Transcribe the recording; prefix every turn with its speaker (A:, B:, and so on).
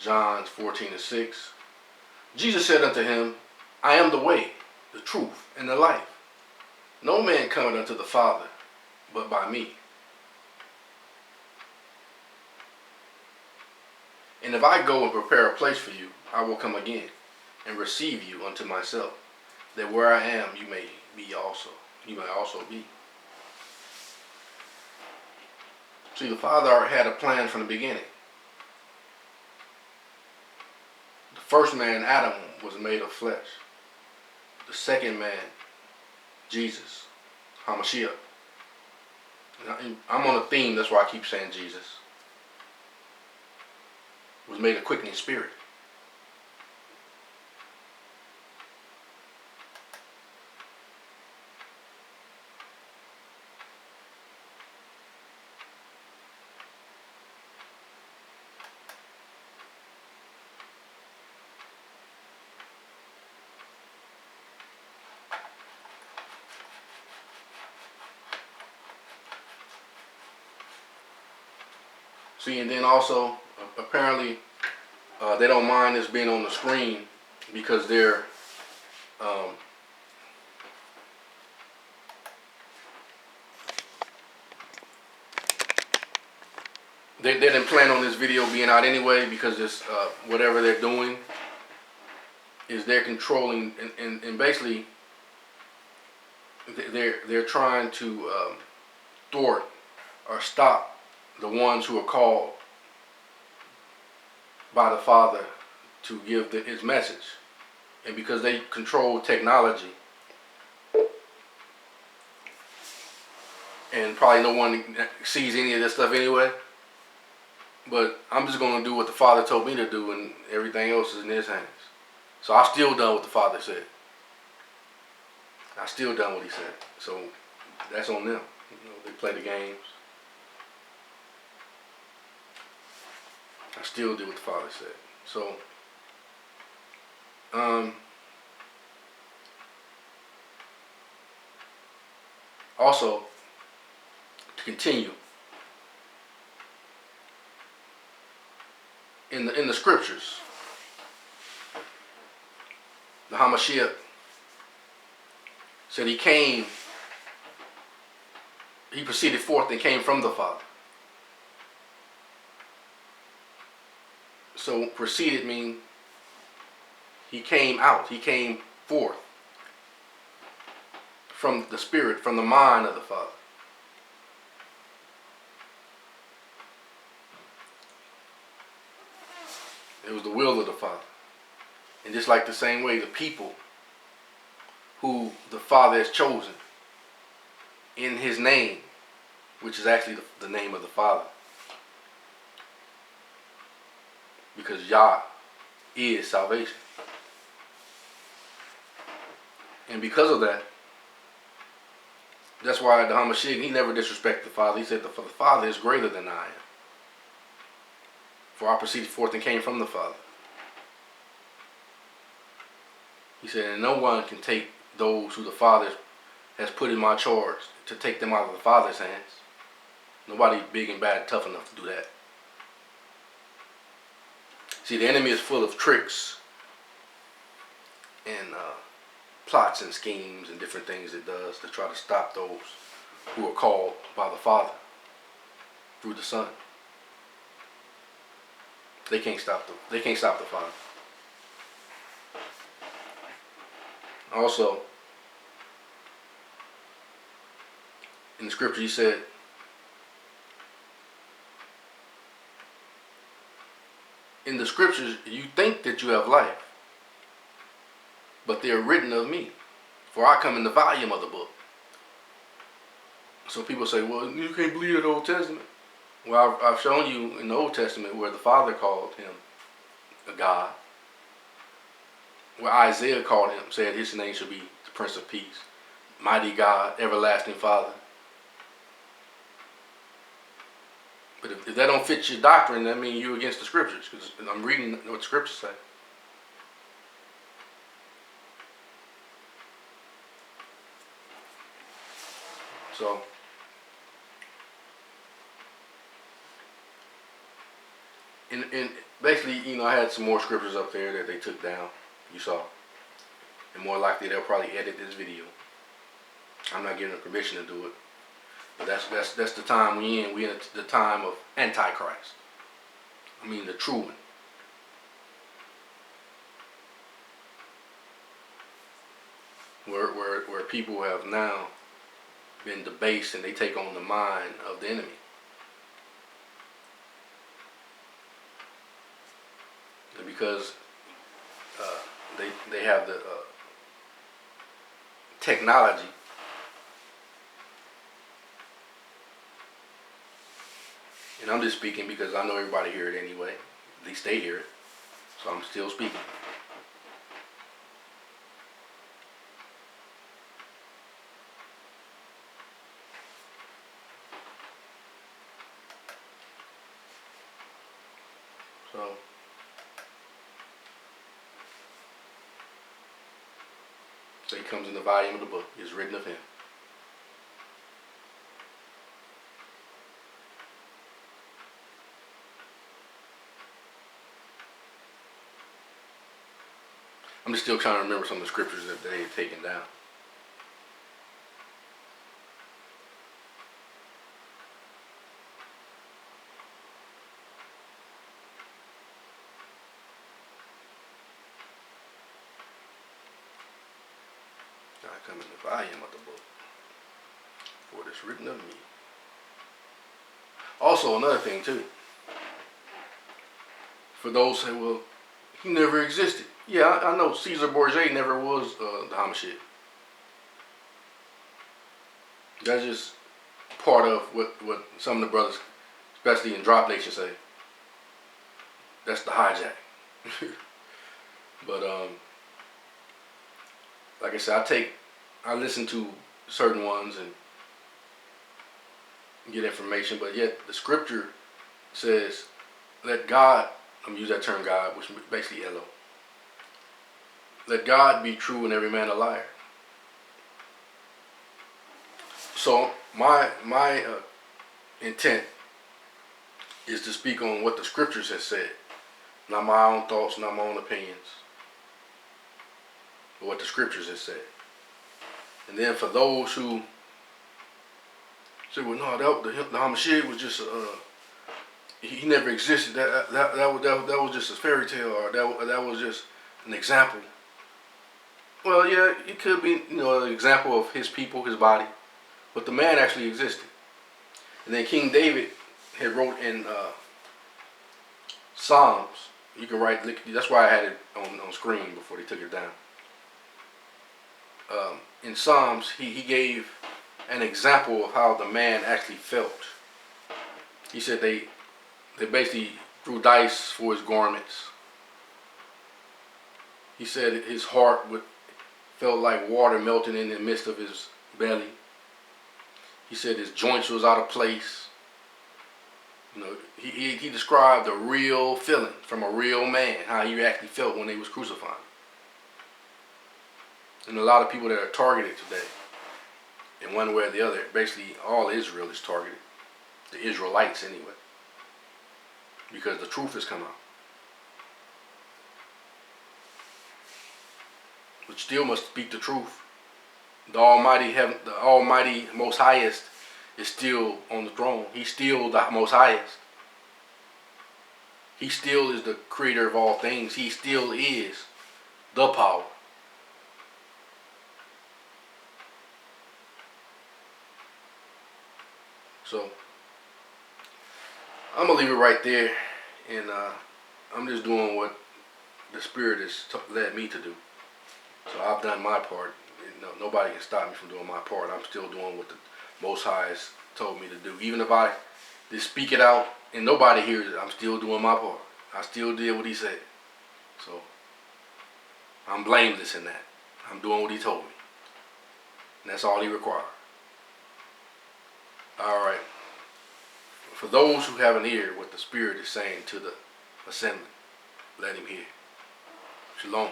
A: John 14:6. Jesus said unto him, I am the way, the truth, and the life. No man cometh unto the Father but by me. And if I go and prepare a place for you, I will come again and receive you unto myself, that where I am you may be also. You may also be. See, the Father had a plan from the beginning. The first man, Adam, was made of flesh. The second man, Jesus, Hamashiach. I'm on a theme, that's why I keep saying Jesus. Was made of quickening spirit. See, and then also, apparently, they don't mind this being on the screen because they're they didn't plan on this video being out anyway, because this whatever they're doing is they're controlling, and basically they're trying to thwart or stop the ones who are called by the Father to give his message. And because they control technology, and probably no one sees any of this stuff anyway, but I'm just going to do what the Father told me to do, and everything else is in his hands. So I still done what the Father said. I still done what he said. So that's on them. They play the games. I still do what the Father said. So, also, to continue, in the scriptures, the Hamashiach said he proceeded forth and came from the Father. So proceeded means he came out, he came forth from the Spirit, from the mind of the Father. It was the will of the Father. And just like the same way, the people who the Father has chosen in his name, which is actually the name of the Father, because Yah is salvation. And because of that, that's why the Hamashiach, he never disrespected the Father. He said the Father is greater than I am. For I proceeded forth and came from the Father. He said, and no one can take those who the Father has put in my charge, to take them out of the Father's hands. Nobody big and bad and tough enough to do that. See, the enemy is full of tricks and plots and schemes and different things it does to try to stop those who are called by the Father through the Son. They can't stop the Father. Also, in the scripture he said, in the scriptures you think that you have life, but they are written of me, for I come in the volume of the book. So people say, well, you can't believe the Old Testament. Well, I've shown you in the Old Testament where the Father called him a God, where Isaiah called him, said his name should be the Prince of Peace, mighty God, everlasting Father. But if that don't fit your doctrine, that means you're against the scriptures, because I'm reading what the scriptures say. So, in basically, I had some more scriptures up there that they took down. You saw. And more likely they'll probably edit this video. I'm not giving them permission to do it. But that's the time we in. We in the time of Antichrist. I mean the true one. Where people have now been debased and they take on the mind of the enemy. And because they have the technology, and I'm just speaking because I know everybody hear it anyway. At least they hear it. So I'm still speaking. So he comes in the volume of the book. It's written of him. I'm just still trying to remember some of the scriptures that they had taken down. I come in the volume of the book, for it is written of me. Also, another thing too. For those who say, well, he never existed. Yeah, I know Caesar Borgia never was the Hamashiach. That's just part of what some of the brothers, especially in Drop Nation, say. That's the hijack. But like I said, I listen to certain ones and get information, but yet the scripture says, let God, I'm using that term God, which is basically Elo. Let God be true and every man a liar. So my intent is to speak on what the scriptures have said, not my own thoughts, not my own opinions, but what the scriptures have said. And then for those who say, well, no, the Hamashiach was just he never existed. That was just a fairy tale, or that was just an example. Well, yeah, it could be, an example of his people, his body, but the man actually existed. And then King David had wrote in Psalms. You can write. That's why I had it on screen before they took it down. In Psalms, he gave an example of how the man actually felt. He said they basically threw dice for his garments. He said his heart felt like water melting in the midst of his belly. He said his joints was out of place. He described a real feeling from a real man, how he actually felt when they was crucifying. And a lot of people that are targeted today, in one way or the other, basically all Israel is targeted. The Israelites anyway. Because the truth has come out. But still must speak the truth. The Almighty Most Highest is still on the throne. He's still the Most Highest. He still is the creator of all things. He still is the power. So I'm gonna leave it right there, and I'm just doing what the Spirit has led me to do. So I've done my part. Nobody can stop me from doing my part. I'm still doing what the Most High has told me to do. Even if I just speak it out and nobody hears it, I'm still doing my part. I still did what he said. So I'm blameless in that. I'm doing what he told me. And that's all he required. All right. For those who have an ear, what the Spirit is saying to the assembly, let him hear. Shalom.